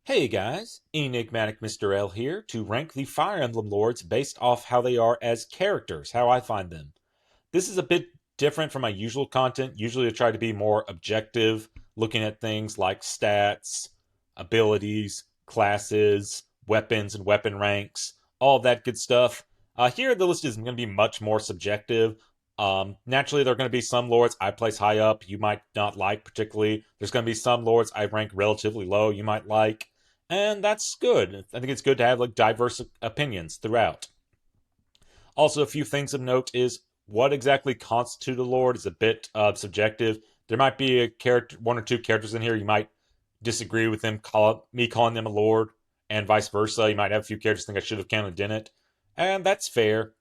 Hey guys, Enigmatic Mr. L here to rank the Fire Emblem Lords based off how they are as characters, how I find them. This is a bit different from my usual content. Usually I try to be more objective, looking at things like stats, abilities, classes, weapons and weapon ranks, all that good stuff. Here the list is going to be much more subjective. Naturally, there are going to be some lords I place high up you might not like particularly. There's going to be some lords I rank relatively low you might like, and that's good. I think it's good to have like diverse opinions throughout. Also, a few things of note is what exactly constitutes a lord is a bit subjective. There might be a character, one or two characters in here you might disagree with them, me calling them a lord, and vice versa. You might have a few characters think I should have counted in it, and that's fair.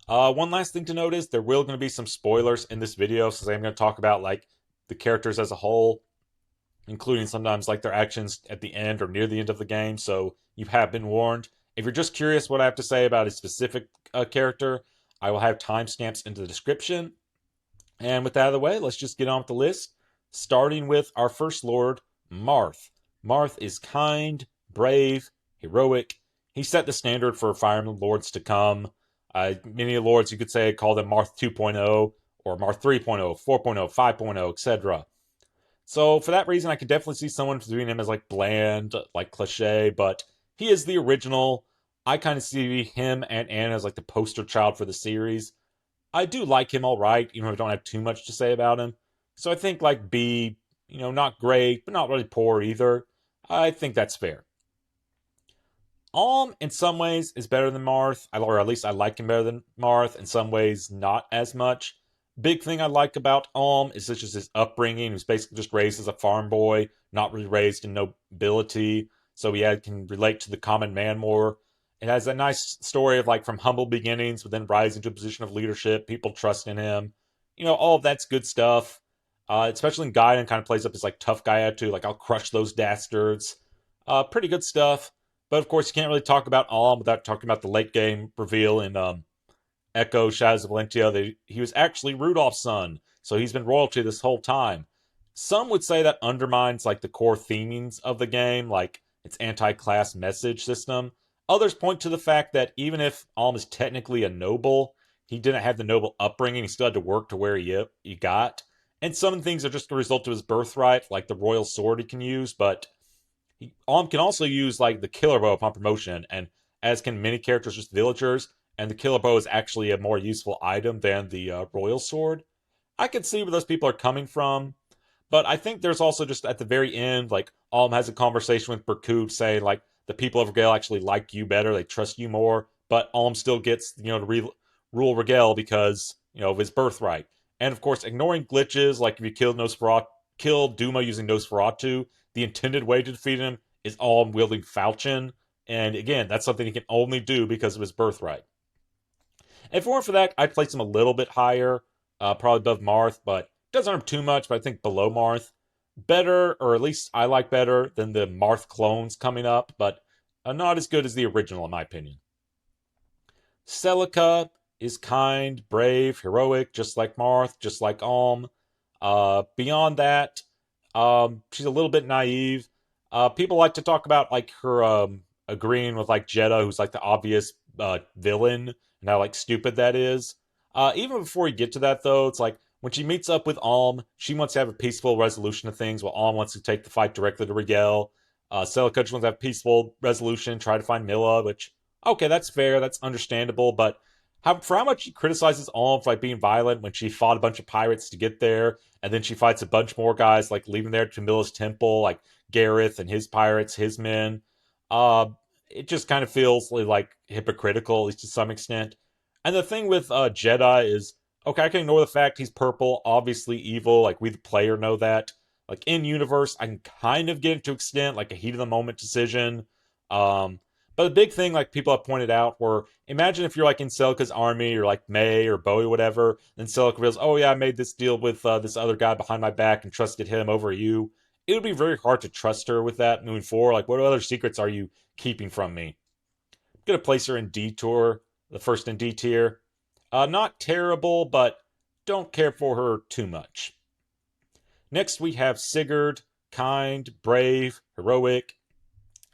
One last thing to note is there will going to be some spoilers in this video, since I'm going to talk about like the characters as a whole, including sometimes like their actions at the end or near the end of the game. So you have been warned. If you're just curious what I have to say about a specific character, I will have timestamps in the description. And with that out of the way, let's just get on with the list. Starting with our first lord, Marth. Marth is kind, brave, heroic. He set the standard for Fire Emblem lords to come. Many lords, you could say, call them Marth 2.0, or Marth 3.0, 4.0, 5.0, etc. So for that reason, I could definitely see someone viewing him as like bland, like cliche, but he is the original. I kind of see him and Anna as like the poster child for the series. I do like him all right, even if I don't have too much to say about him. So I think like B, not great, but not really poor either. I think that's fair. In some ways, is better than Marth, or at least I like him better than Marth. In some ways, not as much. Big thing I like about is such as his upbringing. He was basically just raised as a farm boy, not really raised in nobility, so he can relate to the common man more. It has a nice story of like from humble beginnings, but then rising to a position of leadership, people trust in him. All of that's good stuff. Especially in Gaiden, kind of plays up his like tough guy attitude, like I'll crush those dastards. Pretty good stuff. But of course, you can't really talk about without talking about the late game reveal in Echo Shadows of Elincia that he was actually Rudolph's son, so he's been royalty this whole time. Some would say that undermines like the core themings of the game, like its anti-class message system. Others point to the fact that even if is technically a noble, he didn't have the noble upbringing. He still had to work to where he got. And some things are just a result of his birthright, like the royal sword he can use, but can also use like the killer bow upon promotion, and as can many characters, just villagers. And the killer bow is actually a more useful item than the royal sword. I can see where those people are coming from, but I think there's also just at the very end, like has a conversation with Berkut saying like the people of Regale actually like you better, they trust you more, but still gets to rule Regale because of his birthright. And of course, ignoring glitches like if you killed Duma using Nosferatu, the intended way to defeat him is wielding Falchion. And again, that's something he can only do because of his birthright. If it weren't for that, I'd place him a little bit higher, probably above Marth, but doesn't hurt too much, but I think below Marth. Better, or at least I like better than the Marth clones coming up, but not as good as the original, in my opinion. Celica is kind, brave, heroic, just like Marth, just like Beyond that, she's a little bit naive. People like to talk about like her agreeing with like Jeddah, who's like the obvious villain, and how like stupid that is. Even before you get to that though, it's like when she meets up with she wants to have a peaceful resolution of things, while wants to take the fight directly to Regale. Celica just wants to have a peaceful resolution, try to find Milla, which, okay, that's fair, that's understandable, but for how much she criticizes for like being violent when she fought a bunch of pirates to get there, and then she fights a bunch more guys, like leaving there to Milla's temple, like Gareth and his pirates, his men. It just kind of feels like hypocritical, at least to some extent. And the thing with Jedi is, okay, I can ignore the fact he's purple, obviously evil, like we the player know that. Like in universe, I can kind of get it to extent, like a heat of the moment decision. But the big thing, like people have pointed out, were imagine if you're like in Celica's army, or like May or Bowie, or whatever, then Celica reveals, oh yeah, I made this deal with this other guy behind my back and trusted him over you. It would be very hard to trust her with that moving forward. Like, what other secrets are you keeping from me? I'm gonna place her in D tier, the first in D tier. Not terrible, but don't care for her too much. Next, we have Sigurd, kind, brave, heroic,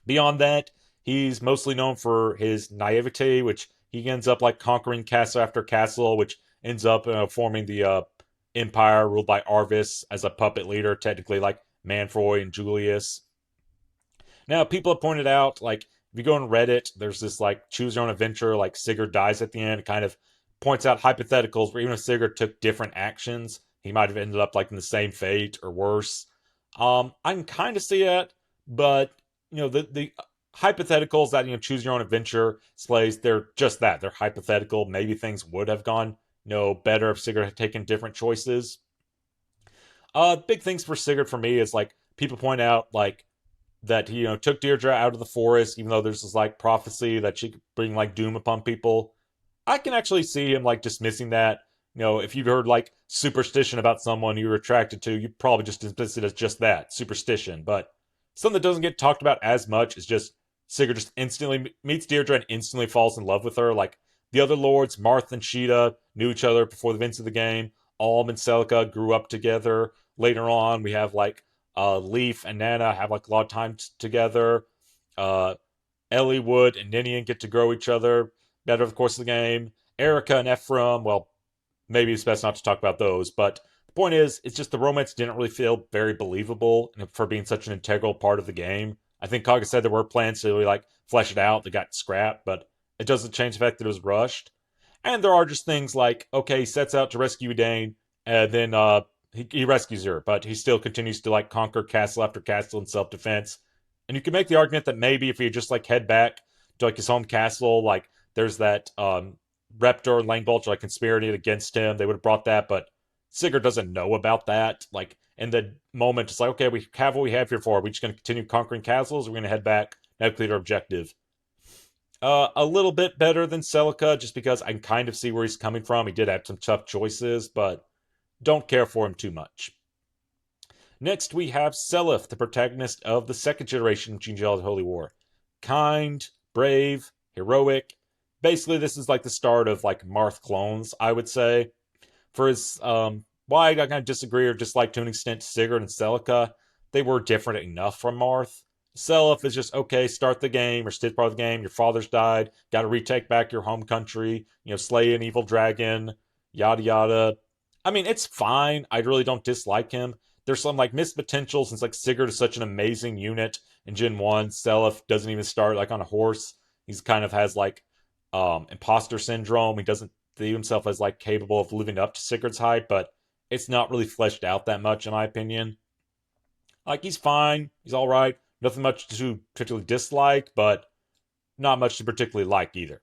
Beyond that, he's mostly known for his naivety, which he ends up like conquering castle after castle, which ends up forming the empire ruled by Arvis as a puppet leader, technically like Manfroy and Julius. Now, people have pointed out, like, if you go on Reddit, there's this, like, choose your own adventure, like, Sigurd dies at the end. It kind of points out hypotheticals where even if Sigurd took different actions, he might have ended up, like, in the same fate or worse. I can kind of see it, but, the hypotheticals that, choose your own adventure displays, they're just that. They're hypothetical. Maybe things would have gone, better if Sigurd had taken different choices. Big things for Sigurd for me is, like, people point out, like, that he, took Deirdre out of the forest, even though there's this, like, prophecy that she could bring, like, doom upon people. I can actually see him, like, dismissing that. If you'd heard, like, superstition about someone you were attracted to, you'd probably just dismiss it as just that, superstition. But something that doesn't get talked about as much is just Sigurd just instantly meets Deirdre and instantly falls in love with her. Like, the other lords, Marth and Sheeta, knew each other before the events of the game. Alm and Celica grew up together. Later on, we have, like, Leif and Nana have like a lot of time together. Eliwood and Ninian get to grow each other better over the course of the game. Eirika and Ephraim, well, maybe it's best not to talk about those, but the point is, it's just the romance didn't really feel very believable for being such an integral part of the game. I think Kaga said there were plans to really like flesh it out. They got scrapped, but it doesn't change the fact that it was rushed. And there are just things like, okay, he sets out to rescue Dane, and then he rescues her, but he still continues to like conquer castle after castle in self-defense. And you can make the argument that maybe if he just like head back to like his home castle, like there's that Reptor and Langbulge like conspiracy against him, they would have brought that, but Sigurd doesn't know about that. Like in the moment, it's like, okay, we have what we have here for. Are we just going to continue conquering castles? We're going to head back, now clear our objective. A little bit better than Celica, just because I can kind of see where he's coming from. He did have some tough choices, but don't care for him too much. Next, we have Seliph, the protagonist of the second generation of Genealogy Holy War. Kind, brave, heroic. Basically, this is like the start of like Marth clones, I would say. For his, why I kind of disagree or dislike to an extent Sigurd and Celica, they were different enough from Marth. Seliph is just, okay, start the game, or still part of the game, your father's died, gotta retake back your home country, slay an evil dragon, yada yada. I mean, it's fine. I really don't dislike him. There's some like missed potential since like Sigurd is such an amazing unit in Gen 1. Seliph doesn't even start like on a horse. He's kind of has like imposter syndrome. He doesn't see himself as like capable of living up to Sigurd's height, but it's not really fleshed out that much in my opinion. Like he's fine. He's alright. Nothing much to particularly dislike, but not much to particularly like either.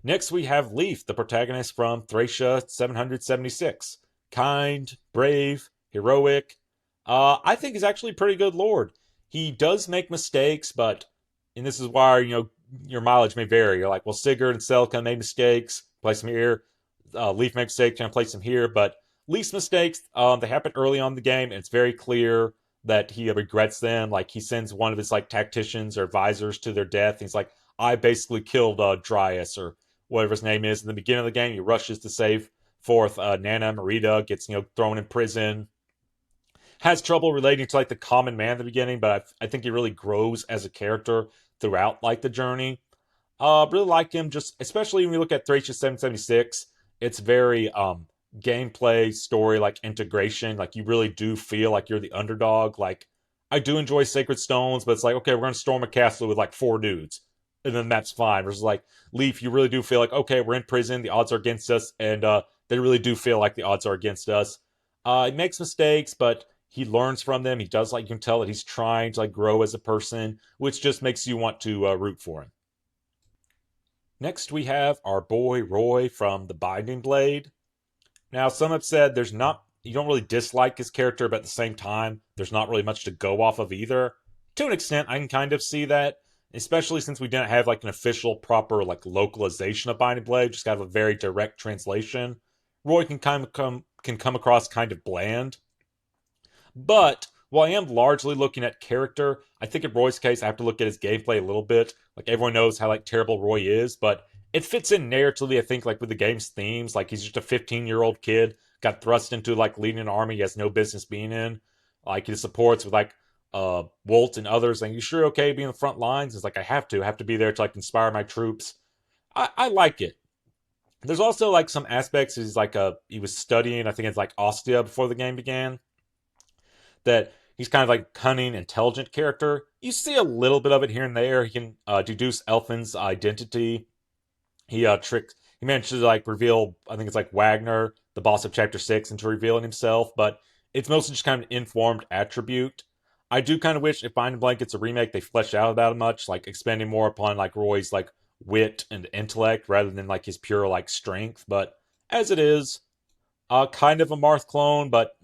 Next, we have Leif, the protagonist from Thracia 776. Kind, brave, heroic. I think he's actually a pretty good lord. He does make mistakes, but, and this is why, your mileage may vary. You're like, well, Sigurd and Celica made mistakes, place them here. Leif makes mistakes, trying to place them here, but Leif's mistakes, they happen early on in the game, and it's very clear that he regrets them. Like, he sends one of his, like, tacticians or advisors to their death. He's like, I basically killed Dryas, or whatever his name is. In the beginning of the game, he rushes to save forth Nana Marita, gets, thrown in prison. Has trouble relating to, like, the common man at the beginning, but I think he really grows as a character throughout, like, the journey. Really like him, just, especially when you look at Thracia 776, it's very, gameplay, story, like, integration. Like, you really do feel like you're the underdog. Like, I do enjoy Sacred Stones, but it's like, okay, we're gonna storm a castle with, like, 4 dudes. And then that's fine. Versus like Leif, you really do feel like, okay, we're in prison, the odds are against us, and they really do feel like the odds are against us. He makes mistakes, but he learns from them. He does, like, you can tell that he's trying to like grow as a person, which just makes you want to root for him. Next, we have our boy Roy from the Binding Blade. Now, some have said you don't really dislike his character, but at the same time, there's not really much to go off of either. To an extent, I can kind of see that. Especially since we didn't have like an official proper like localization of Binding Blade, just kind of a very direct translation. Roy can come across kind of bland. But while I am largely looking at character, I think in Roy's case I have to look at his gameplay a little bit. Like everyone knows how like terrible Roy is, but it fits in narratively, I think, like with the game's themes. Like he's just a 15-year-old kid, got thrust into like leading an army he has no business being in. Like he supports with like Wolt and others, like, you sure okay being in the front lines? It's like, I have to be there to like inspire my troops. I like it. There's also like some aspects. He's like he was studying, I think it's like Ostia before the game began. That he's kind of like cunning, intelligent character. You see a little bit of it here and there. He can deduce Elfin's identity. He managed to like reveal, I think it's like Wagner, the boss of chapter 6, into revealing himself, but it's mostly just kind of an informed attribute. I do kind of wish if Binding Blank gets a remake, they fleshed out about it much, like expanding more upon like Roy's like wit and intellect rather than like his pure like strength. But as it is, kind of a Marth clone, but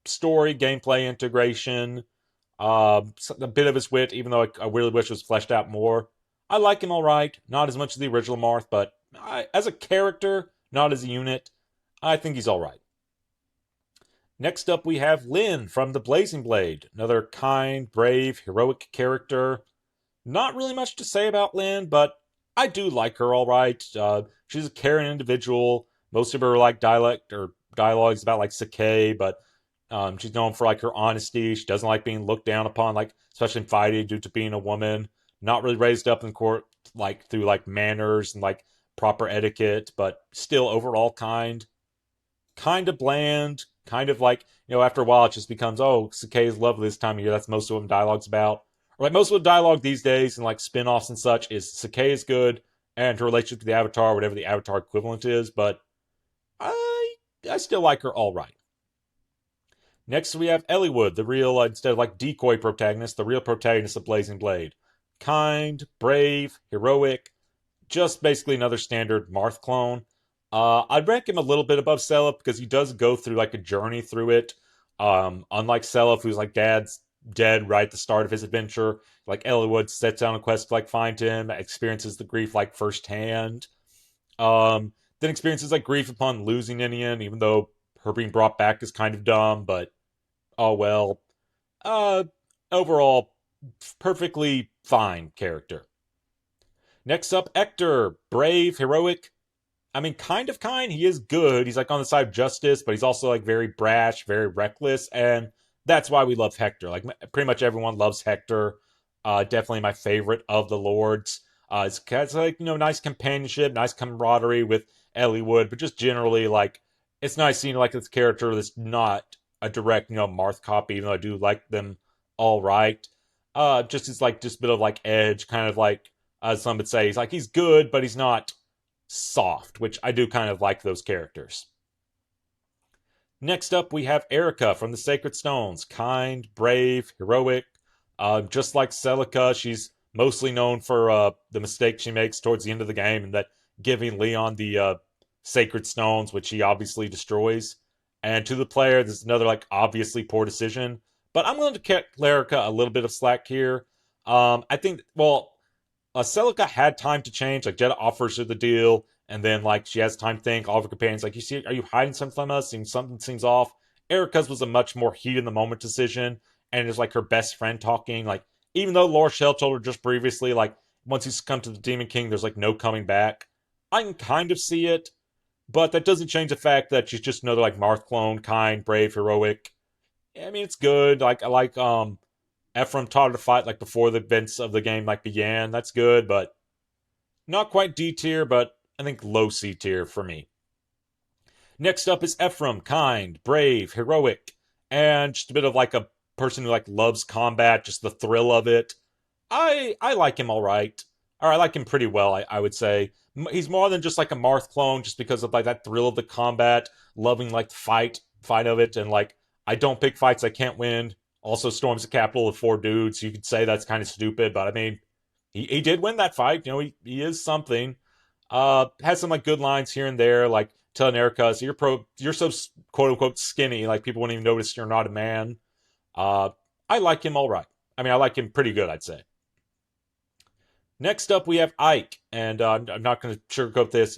story, gameplay integration, a bit of his wit, even though I really wish it was fleshed out more. I like him all right. Not as much as the original Marth, but as a character, not as a unit, I think he's all right. Next up, we have Lyn from the Blazing Blade, another kind, brave, heroic character. Not really much to say about Lyn, but I do like her all right. She's a caring individual. Most of her like dialogues about like Sakei, but she's known for like her honesty. She doesn't like being looked down upon, like especially in fighting due to being a woman. Not really raised up in court like through like manners and like proper etiquette, but still overall kind of bland, kind of like, after a while it just becomes, oh, Sakei is lovely this time of year. That's most of what dialogue's about. Or like most of the dialogue these days and like spin-offs and such is Sakei is good and her relationship to the Avatar, whatever the Avatar equivalent is, but I still like her all right. Next we have Eliwood, the real, instead of like decoy protagonist, the real protagonist of Blazing Blade. Kind, brave, heroic, just basically another standard Marth clone. I'd rank him a little bit above Seliph because he does go through like a journey through it. Unlike Seliph, who's like dad's dead right at the start of his adventure, like Eliwood sets out on a quest to like find him, experiences the grief like firsthand. Then experiences like grief upon losing Ninian, even though her being brought back is kind of dumb, but oh well. Overall, perfectly fine character. Next up, Hector, brave, heroic. I mean, kind of kind. He is good. He's like on the side of justice, but he's also like very brash, very reckless, and that's why we love Hector. Like pretty much everyone loves Hector. Definitely my favorite of the lords. It's like nice companionship, nice camaraderie with Eliwood, but just generally like it's nice seeing like this character that's not a direct Marth copy, even though I do like them all right. Just it's like just a bit of like edge, kind of like some would say he's good, but he's not soft, which I do kind of like those characters. Next up, we have Eirika from the Sacred Stones. Kind, brave, heroic. Just like Celica, she's mostly known for the mistake she makes towards the end of the game and that giving Leon the Sacred Stones, which he obviously destroys. And to the player, this is another like obviously poor decision. But I'm going to cut Eirika a little bit of slack here. I think, Celica had time to change. Like, Jedha offers her the deal, and then, like, she has time to think. All of her companions, like, are you hiding something from us? Something seems off. Eirika's was a much more heat-in-the-moment decision, and it's, like, her best friend talking. Like, even though Laura Shell told her just previously, like, once you come to the Demon King, there's, like, no coming back. I can kind of see it, but that doesn't change the fact that she's just another, like, Marth clone, kind, brave, heroic. I mean, it's good. Like, I like, Ephraim taught her to fight like before the events of the game like began. That's good, but not quite D tier, but I think low C tier for me. Next up is Ephraim, kind, brave, heroic, and just a bit of like a person who like loves combat, just the thrill of it. I like him all right. Or I like him pretty well, I would say. He's more than just like a Marth clone, just because of like that thrill of the combat, loving like the fight of it, and like I don't pick fights I can't win. Also storms the capital with 4 dudes. You could say that's kind of stupid, but I mean, he did win that fight. He is something. Has some like good lines here and there, like telling Eirika, so you're so quote unquote skinny, like people won't even notice you're not a man. I like him all right. I mean, I like him pretty good, I'd say. Next up, we have Ike, and I'm not going to sugarcoat this.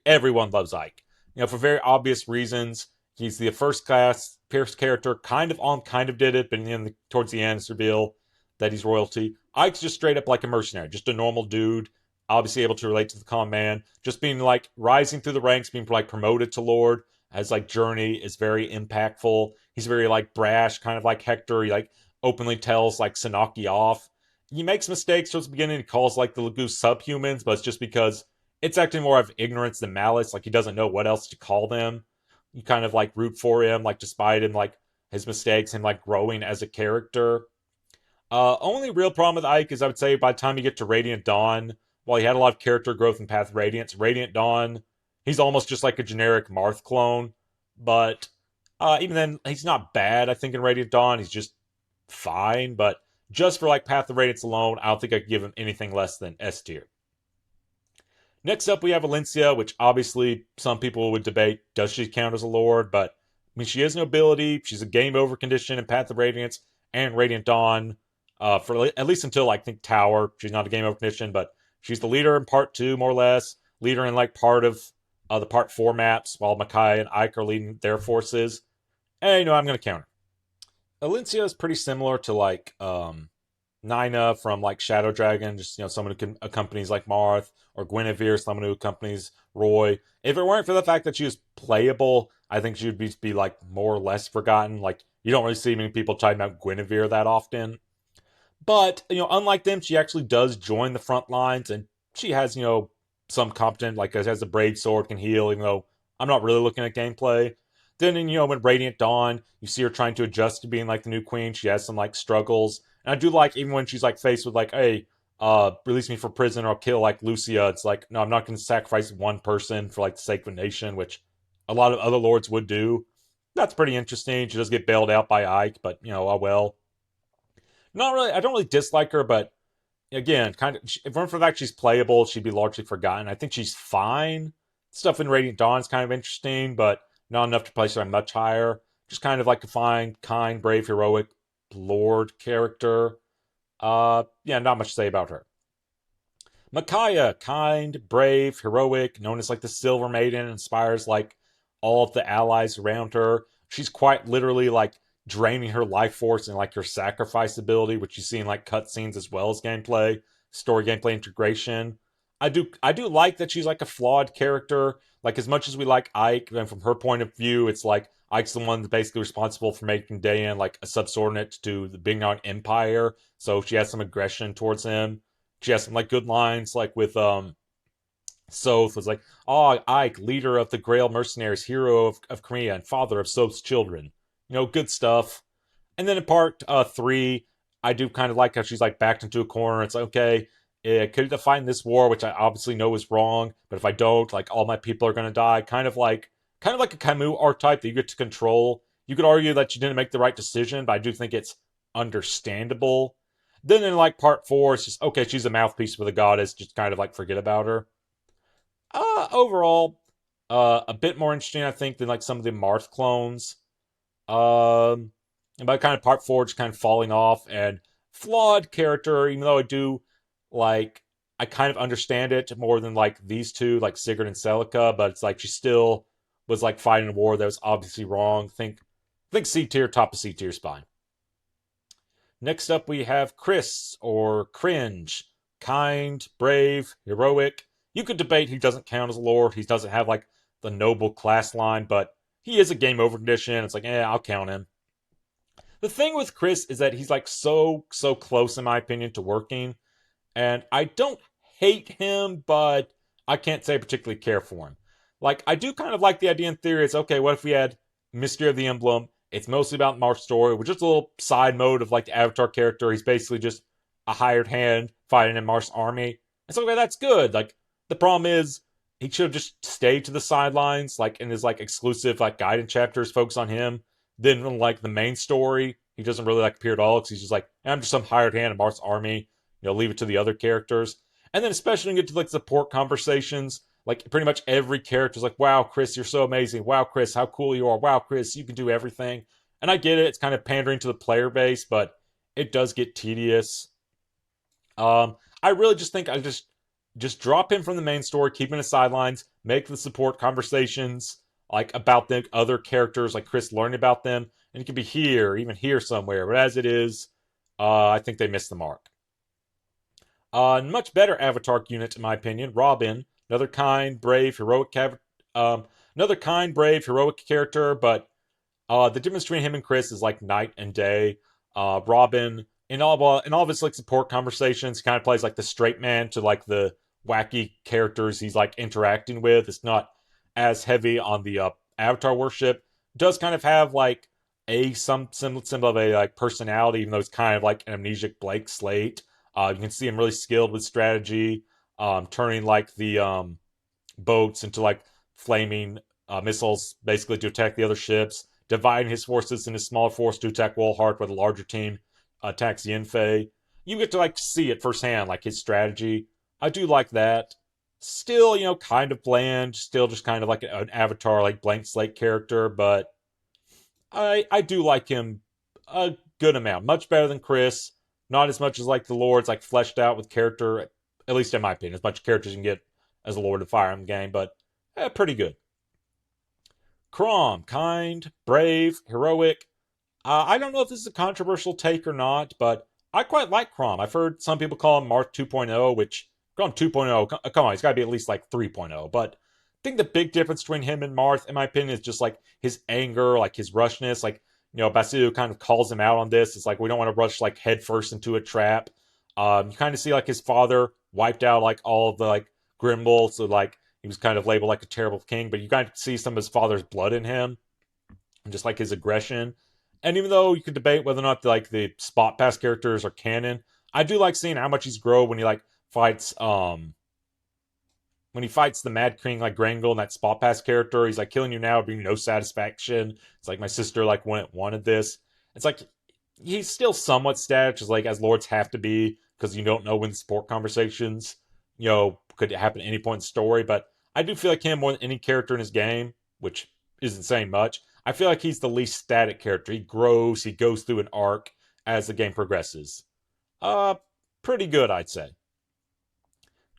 Everyone loves Ike. For very obvious reasons. He's the first character, kind of did it, but towards the end, it's revealed that he's royalty. Ike's just straight up like a mercenary, just a normal dude, obviously able to relate to the common man, just being like rising through the ranks, being like promoted to lord. As like journey is very impactful. He's very like brash, kind of like Hector. He like openly tells like Sanaki off. He makes mistakes towards the beginning. He calls like the Lagoose subhumans, but it's just because it's acting more of ignorance than malice. Like he doesn't know what else to call them. You kind of like root for him, like despite him like his mistakes and like growing as a character. Only real problem with Ike is I would say by the time you get to Radiant Dawn, while he had a lot of character growth in Path of Radiance, Radiant Dawn, he's almost just like a generic Marth clone. But even then, he's not bad, I think, in Radiant Dawn. He's just fine. But just for like Path of Radiance alone, I don't think I could give him anything less than S tier. Next up, we have Elincia, which obviously some people would debate, does she count as a lord? But, I mean, she has no ability. She's a game over condition in Path of Radiance and Radiant Dawn. For at least until, I think, Tower. She's not a game over condition, but she's the leader in Part 2, more or less. Leader in, like, part of the Part 4 maps, while Micaiah and Ike are leading their forces. And, I'm going to count her. Elincia is pretty similar to, like, Nina from like Shadow Dragon, just someone who accompanies like Marth, or Guinevere, someone who accompanies Roy. If it weren't for the fact that she was playable, I think she would be like more or less forgotten. Like you don't really see many people talking about Guinevere that often. But unlike them, she actually does join the front lines, and she has some competent, like has a brave sword, can heal. Even though I'm not really looking at gameplay. Then when Radiant Dawn, you see her trying to adjust to being like the new queen. She has some like struggles. And I do like, even when she's like faced with like, hey, release me from prison or I'll kill like Lucia. It's like, no, I'm not going to sacrifice one person for like the sake of a nation, which a lot of other lords would do. That's pretty interesting. She does get bailed out by Ike, but oh well. Not really. I don't really dislike her, but again, kind of, if it weren't for the fact she's playable, she'd be largely forgotten. I think she's fine. Stuff in Radiant Dawn is kind of interesting, but not enough to place her much higher. Just kind of like a fine, kind, brave, heroic Lord character. Not much to say about her. Micaiah, kind, brave, heroic, known as like the Silver Maiden, inspires like all of the allies around her. She's quite literally like draining her life force and like her sacrifice ability, which you see in like cutscenes as well as gameplay, story gameplay integration. I do like that she's like a flawed character. Like as much as we like Ike, and from her point of view, it's like Ike's the one that's basically responsible for making Dayan like a subordinate to the Big Known Empire. So she has some aggression towards him. She has some like good lines, like with Soth was like, "Oh, Ike, leader of the Grail mercenaries, hero of Korea, and father of Soth's children." Good stuff. And then in part 3, I do kind of like how she's like backed into a corner. It's like, okay, could I fight in this war, which I obviously know is wrong, but if I don't, like all my people are gonna die. Kind of like a Camus archetype that you get to control. You could argue that she didn't make the right decision, but I do think it's understandable. Then in like part 4, it's just okay, she's a mouthpiece for the goddess, just kind of like forget about her. Overall, a bit more interesting, I think, than like some of the Marth clones. And by kind of part 4, just kind of falling off and flawed character, even though I kind of understand it more than like these two, like Sigurd and Celica, but it's like she still was like fighting a war that was obviously wrong. Think C tier, top of C tier spine. Next up, we have Kris, or Cringe. Kind, brave, heroic. You could debate he doesn't count as a lord. He doesn't have like the noble class line, but he is a game over condition. It's like, I'll count him. The thing with Kris is that he's like so close, in my opinion, to working. And I don't hate him, but I can't say I particularly care for him. Like, I do kind of like the idea in theory. It's okay, what if we had Mystery of the Emblem? It's mostly about Marth's story, with just a little side mode of like the Avatar character. He's basically just a hired hand fighting in Marth's army. And so, okay, that's good. Like, the problem is, he should have just stayed to the sidelines, like in his like exclusive like guidance chapters, focus on him. Then in like the main story, he doesn't really like appear at all because he's just like, I'm just some hired hand in Marth's army. Leave it to the other characters. And then especially when you get to like support conversations, like pretty much every character is like, wow, Kris, you're so amazing. Wow, Kris, how cool you are. Wow, Kris, you can do everything. And I get it. It's kind of pandering to the player base, but it does get tedious. I really just think I just drop him from the main story, keep him in the sidelines, make the support conversations like about the other characters, like Kris learning about them, and it could be here, even here somewhere. But as it is, I think they missed the mark. Much better Avatar unit, in my opinion. Robin, another kind, brave, heroic, character, but the difference between him and Kris is like night and day. Robin, in all of his like support conversations, he kind of plays like the straight man to like the wacky characters he's like interacting with. It's not as heavy on the avatar worship. Does kind of have like some symbol of a like personality, even though it's kind of like an amnesiac blank slate. You can see him really skilled with strategy, turning like the boats into like flaming missiles, basically to attack the other ships. Dividing his forces into small force to attack Wolhart, with a larger team attacks Yenfei. You get to like see it firsthand, like his strategy. I do like that. Still, kind of bland. Still just kind of like an avatar, like blank slate character, but I do like him a good amount. Much better than Kris. Not as much as like the Lord's like fleshed out with character, at least in my opinion. As much characters you can get as a Lord of Fire in the game, but pretty good. Chrom, kind, brave, heroic. I don't know if this is a controversial take or not, but I quite like Chrom. I've heard some people call him Marth 2.0, which Chrom 2.0, come on, he's got to be at least like 3.0. But I think the big difference between him and Marth, in my opinion, is just like his anger, like his rushness. Like, Basilio kind of calls him out on this. It's like, we don't want to rush like headfirst into a trap. You kind of see like his father wiped out like all of the like Grimble, so like he was kind of labeled like a terrible king, but you kind of see some of his father's blood in him, and just like his aggression. And even though you could debate whether or not like the spot pass characters are canon, I do like seeing how much he's grown when he like fights the Mad King like Grangle and that spot pass character. He's like, killing you now bring no satisfaction. It's like, my sister like wanted this. It's like he's still somewhat static, just like as lords have to be, because you don't know when the support conversations could happen at any point in the story. But I do feel like him more than any character in his game, which isn't saying much. I feel like he's the least static character. He grows, he goes through an arc as the game progresses. Pretty good, I'd say.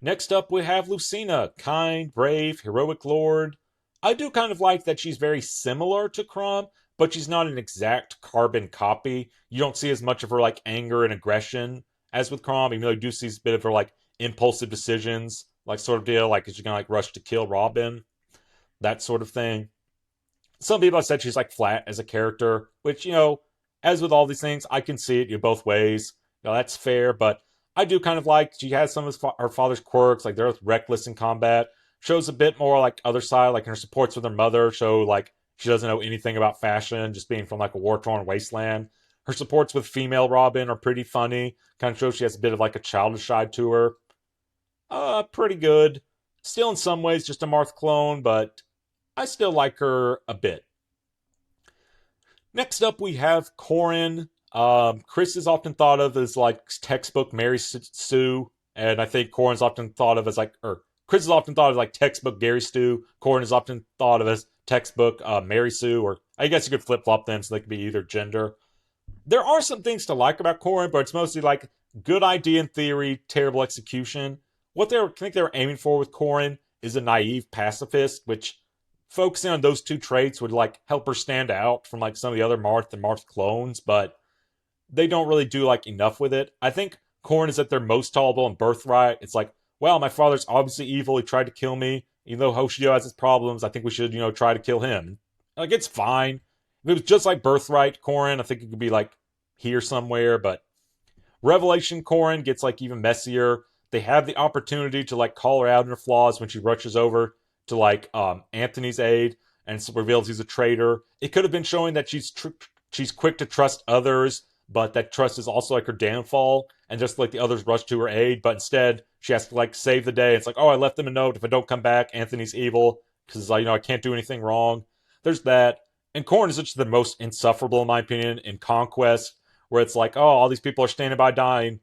Next up, we have Lucina, kind, brave, heroic lord. I do kind of like that she's very similar to Chrom, but she's not an exact carbon copy. You don't see as much of her like anger and aggression as with Chrom, even though you do see a bit of her like impulsive decisions, like sort of deal, like is she gonna like rush to kill Robin, that sort of thing. Some people have said she's like flat as a character, which as with all these things, I can see it both ways. That's fair, but I do kind of like she has some of her father's quirks, like they're reckless in combat. Shows a bit more like other side, like her supports with her mother show like she doesn't know anything about fashion, just being from like a war-torn wasteland. Her supports with female Robin are pretty funny. Kind of shows she has a bit of like a childish side to her. Pretty good. Still in some ways just a Marth clone, but I still like her a bit. Next up, we have Corrin. Kris is often thought of as like textbook Mary Sue, and I think Corrin's often thought of as like, or Kris is often thought of like textbook Gary Stu. Corrin is often thought of as textbook Mary Sue, or I guess you could flip flop them so they could be either gender. There are some things to like about Corrin, but it's mostly like good idea in theory, terrible execution. What I think they were aiming for with Corrin is a naive pacifist, which focusing on those two traits would like help her stand out from like some of the other Marth and Marth clones, but they don't really do like enough with it. I think Corrin is at their most tolerable in Birthright. It's like, well, my father's obviously evil. He tried to kill me. Even though Hoshido has his problems, I think we should, try to kill him. Like, it's fine. If it was just like Birthright Corrin, I think it could be like here somewhere, but Revelation Corrin gets like even messier. They have the opportunity to like call her out in her flaws when she rushes over to like Anthony's aid and reveals he's a traitor. It could have been showing that she's quick to trust others, but that trust is also like her downfall, and just like the others rush to her aid, but instead she has to like save the day. It's like, oh, I left them a note. If I don't come back, Anthony's evil because I can't do anything wrong. There's that. And Corrin is just the most insufferable, in my opinion, in Conquest, where it's like, oh, all these people are standing by dying.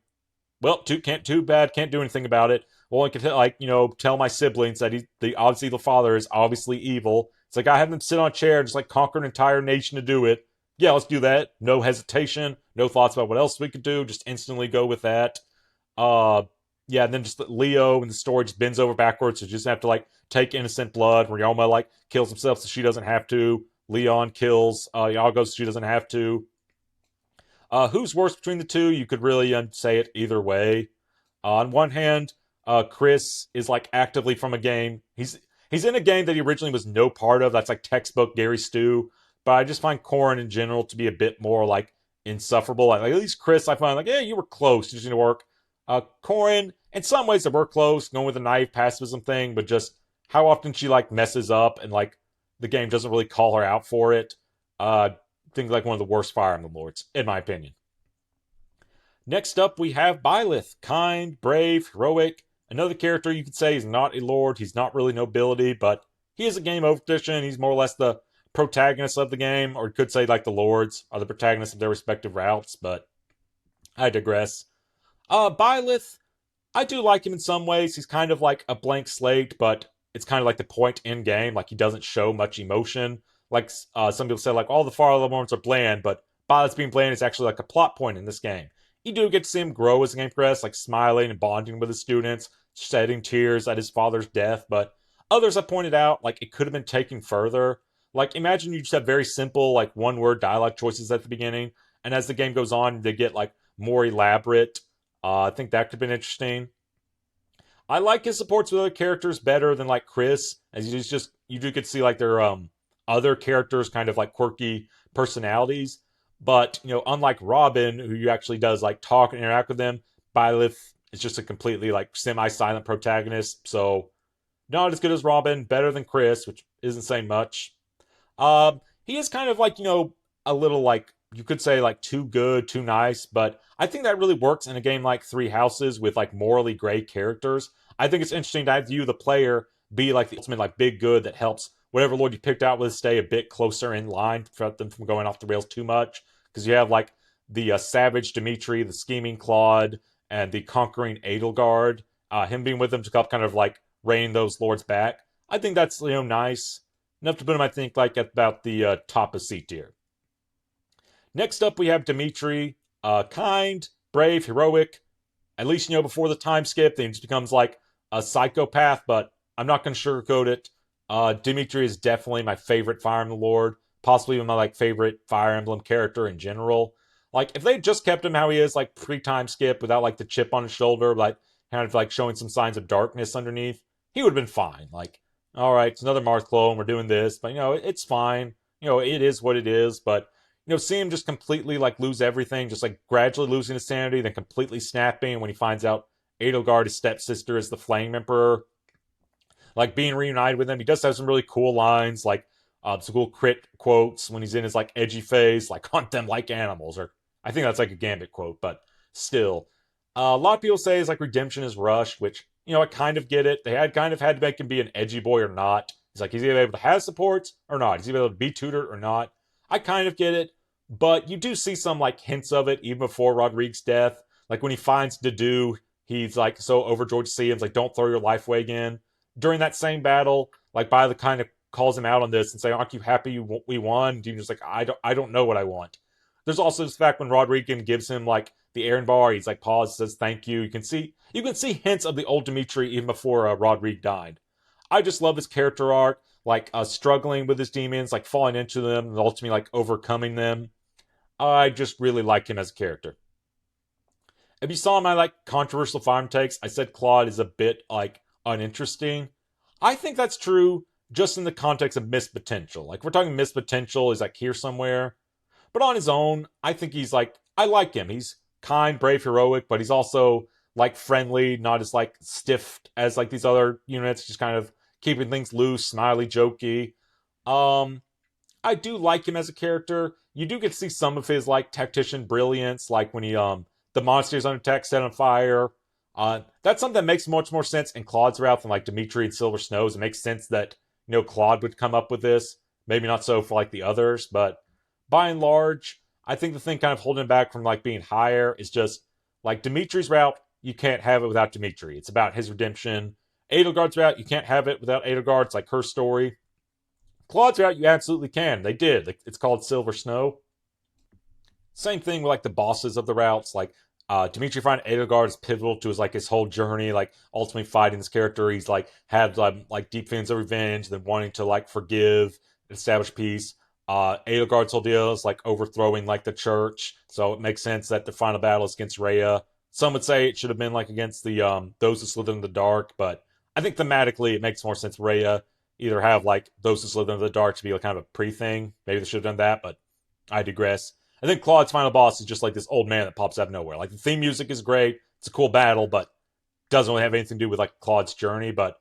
Well, too bad, can't do anything about it. Well, I can tell my siblings that obviously the father is obviously evil. It's like, I have them sit on a chair and just like conquer an entire nation to do it. Yeah, let's do that. No hesitation, no thoughts about what else we could do. Just instantly go with that. Yeah, and then just Leo and the story just bends over backwards. So you just have to like take innocent blood. Ryoma like kills himself so she doesn't have to. Leon kills Iago so she doesn't have to. Who's worse between the two? You could really say it either way. On one hand, Kris is like actively from a game. He's in a game that he originally was no part of. That's like textbook Gary Stu. But I just find Corrin in general to be a bit more like insufferable. Like, at least Kris, I find like, yeah, you were close, just didn't work. Corrin, in some ways, they were close, going with the naive pacifism thing, but just how often she like messes up and like the game doesn't really call her out for it. Things like one of the worst Fire Emblem Lords, in my opinion. Next up, we have Byleth. Kind, brave, heroic. Another character you could say is not a lord. He's not really nobility, but he is a game over edition. He's more or less the protagonist of the game, or you could say like the lords are the protagonists of their respective routes, but I digress. Byleth, I do like him in some ways. He's kind of like a blank slate, but it's kind of like the point in game. Like, he doesn't show much emotion. Like, some people say, like, all the Fire Emblem Lords are bland, but Byleth's being bland is actually like a plot point in this game. You do get to see him grow as the game progresses, like smiling and bonding with his students, shedding tears at his father's death, but others have pointed out, like, it could have been taken further. Like, imagine you just have very simple, like, one-word dialogue choices at the beginning, and as the game goes on, they get, like, more elaborate. I think that could have been interesting. I like his supports with other characters better than, like, Kris, as you do get to see, like, their, other characters' kind of, like, quirky personalities. But, unlike Robin, who you actually does, like, talk and interact with them, Byleth is just a completely, like, semi-silent protagonist. So, not as good as Robin, better than Kris, which isn't saying much. He is kind of like, a little, like, you could say, like, too good, too nice, but I think that really works in a game like Three Houses with, like, morally gray characters. I think it's interesting to have you, the player, be, like, the ultimate, like, big good that helps whatever lord you picked out with stay a bit closer in line to prevent them from going off the rails too much. Because you have, like, the savage Dimitri, the scheming Claude, and the conquering Edelgard. Him being with them to help kind of, like, rein those lords back. I think that's, nice. Enough to put him, I think, like, at about the top of C tier. Next up, we have Dimitri. Kind, brave, heroic. At least, before the time skip, then he just becomes, like, a psychopath, but I'm not going to sugarcoat it. Dimitri is definitely my favorite Fire Emblem Lord, possibly even my, like, favorite Fire Emblem character in general. Like, if they just kept him how he is, like, pre-time skip, without, like, the chip on his shoulder, like, kind of, like, showing some signs of darkness underneath, he would have been fine. Like, alright, it's another Marth clone, we're doing this, but, it's fine. It is what it is, but, see him just completely, like, lose everything, just, like, gradually losing his sanity, then completely snapping when he finds out Edelgard, his stepsister, is the Flame Emperor. Like, being reunited with him, he does have some really cool lines, like, some cool crit quotes when he's in his, like, edgy phase, like, hunt them like animals, or I think that's, like, a Gambit quote, but still. A lot of people say his, like, redemption is rushed, which, I kind of get it. They had kind of had to make him be an edgy boy or not. He's like, he's either able to have support or not. He's either able to be tutored or not. I kind of get it, but you do see some, like, hints of it even before Rodrigue's death. Like, when he finds Dedue, he's, like, so overjoyed to see him. He's like, don't throw your life away again. During that same battle, like, Byleth kind of calls him out on this and say, aren't you happy we won? And he's just like, I don't know what I want. There's also this fact when Rodrigue gives him, like, the Aaron bar, he's like, pauses, says thank you. You can see hints of the old Dimitri even before Rodrigue died. I just love his character arc, like, struggling with his demons, like, falling into them, and ultimately, like, overcoming them. I just really like him as a character. If you saw my, like, controversial farm takes, I said Claude is a bit, like, uninteresting. I think that's true just in the context of missed potential. Like, we're talking missed potential, he's, like, here somewhere. But on his own, I think he's, like, I like him. He's kind, brave, heroic, but he's also, like, friendly, not as, like, stiff as, like, these other units, just kind of keeping things loose, smiley, jokey. I do like him as a character. You do get to see some of his, like, tactician brilliance, like when he, the monsters on attack set on fire. That's something that makes much more sense in Claude's route than, like, Dimitri and Silver Snows. It makes sense that, Claude would come up with this. Maybe not so for, like, the others, but by and large, I think the thing kind of holding him back from, like, being higher is just, like, Dimitri's route, you can't have it without Dimitri. It's about his redemption. Edelgard's route, you can't have it without Edelgard. It's like her story. Claude's route, you absolutely can. They did. It's called Silver Snow. Same thing with, like, the bosses of the routes. Like, Dimitri finding Edelgard is pivotal to his whole journey, like, ultimately fighting this character. He's, like, had, like, deep feelings of revenge, then wanting to, like, forgive, establish peace. Edelgard's whole deal is, like, overthrowing, like, the church. So it makes sense that the final battle is against Rhea. Some would say it should have been, like, against the, those who slither in the dark, but I think thematically it makes more sense Rhea either have, like, those who slither in the dark to be, like, kind of a pre-thing. Maybe they should have done that, but I digress. And then Claude's final boss is just like this old man that pops out of nowhere. Like the theme music is great, it's a cool battle, but doesn't really have anything to do with like Claude's journey. But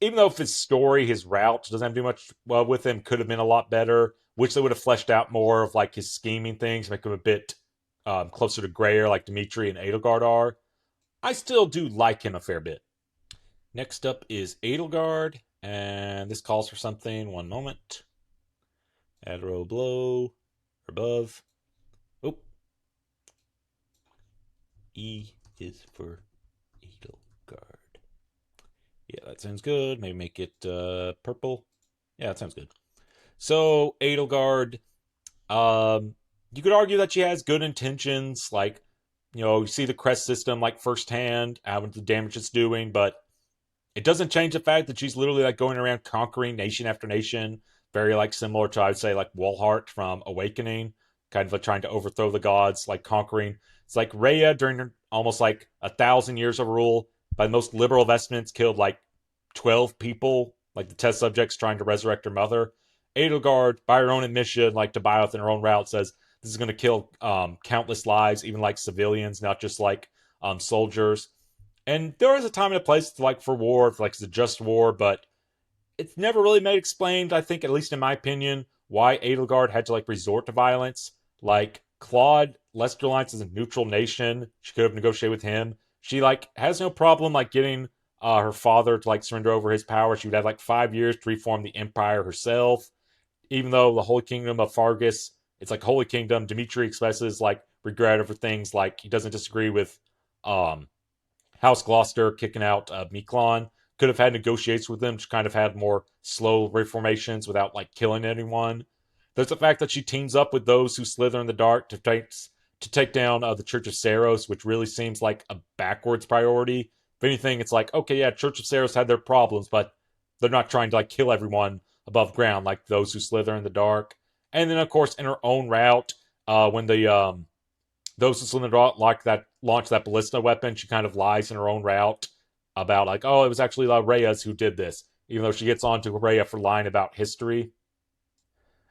even though if his story, his route doesn't have to do much with him, could have been a lot better. Wish they would have fleshed out more of like his scheming things, make him a bit closer to grayer, like Dimitri and Edelgard are. I still do like him a fair bit. Next up is Edelgard, and this calls for something. One moment. Add row below, above. Oh. E is for Edelgard. Yeah, that sounds good. Maybe make it purple. Yeah, that sounds good. So, Edelgard, you could argue that she has good intentions. Like, you see the crest system like firsthand, how much the damage it's doing, but it doesn't change the fact that she's literally like going around conquering nation after nation. Very like similar to, I would say, like Wolhart from Awakening, kind of like trying to overthrow the gods, like conquering. It's like Rhea during her almost like 1,000 years of rule, by the most liberal of estimates, killed like 12 people, like the test subjects trying to resurrect her mother. Edelgard, by her own admission, like to Byleth in her own route, says this is going to kill countless lives, even like civilians, not just like soldiers. And there is a time and a place to, like for war, like it's a just war, but it's never really made explained, I think, at least in my opinion, why Edelgard had to like resort to violence. Like Claude, Lesterlines is a neutral nation. She could have negotiated with him. She like has no problem like getting her father to like surrender over his power. She would have like 5 years to reform the empire herself. Even though the Holy Kingdom of Fargus, it's like Holy Kingdom, Dimitri expresses like regret over things like he doesn't disagree with House Gloucester kicking out Miklon. Could have had negotiations with them to kind of had more slow reformations without like killing anyone. There's the fact that she teams up with those who slither in the dark to take down the Church of Saros, which really seems like a backwards priority. If anything, it's like, okay, yeah, Church of Saros had their problems, but they're not trying to like kill everyone above ground like those who slither in the dark. And then, of course, in her own route, when the those who slither in the dark like that launch that ballista weapon, she kind of lies in her own route about like, oh, it was actually Rhea's who did this, even though she gets on to Rhea for lying about history.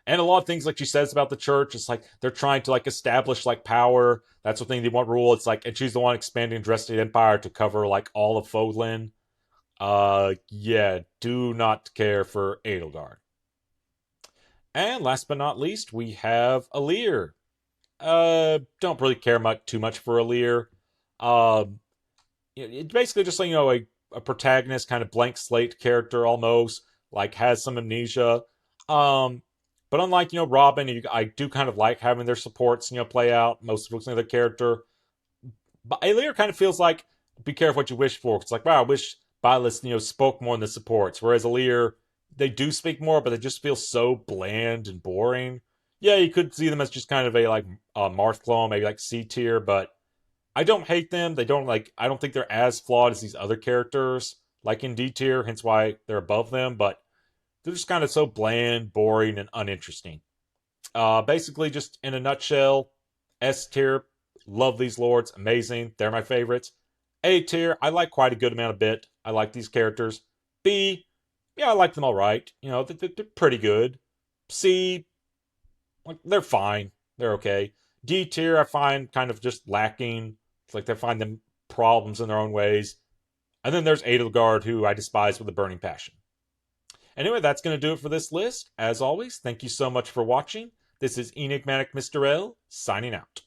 And a lot of things like she says about the church, it's like they're trying to like establish like power. That's the thing they want rule. It's like, and she's the one expanding Dresden Empire to cover like all of Fodlan. Yeah, do not care for Edelgard. And last but not least, we have Alear. Don't really care too much for Alear. It's basically just like, a protagonist, kind of blank slate character almost, like has some amnesia. But unlike, Robin, I do kind of like having their supports, play out. Most of their character. But Alear kind of feels like, be careful what you wish for. It's like, wow, I wish Byleth, spoke more than the supports. Whereas Alear, they do speak more, but they just feel so bland and boring. Yeah, you could see them as just kind of a, like, Marth clone, maybe like C tier, but I don't hate them. They don't, like, I don't think they're as flawed as these other characters, like in D tier, hence why they're above them, but they're just kind of so bland, boring, and uninteresting. Basically, just in a nutshell, S tier, love these lords, amazing, they're my favorites. A tier, I like quite a good amount of bit. I like these characters. B, yeah, I like them all right. They're pretty good. C, like, they're fine. They're okay. D tier, I find kind of just lacking. It's like they find them problems in their own ways. And then there's Edelgard, who I despise with a burning passion. Anyway, that's going to do it for this list. As always, thank you so much for watching. This is Enigmatic Mr. L, signing out.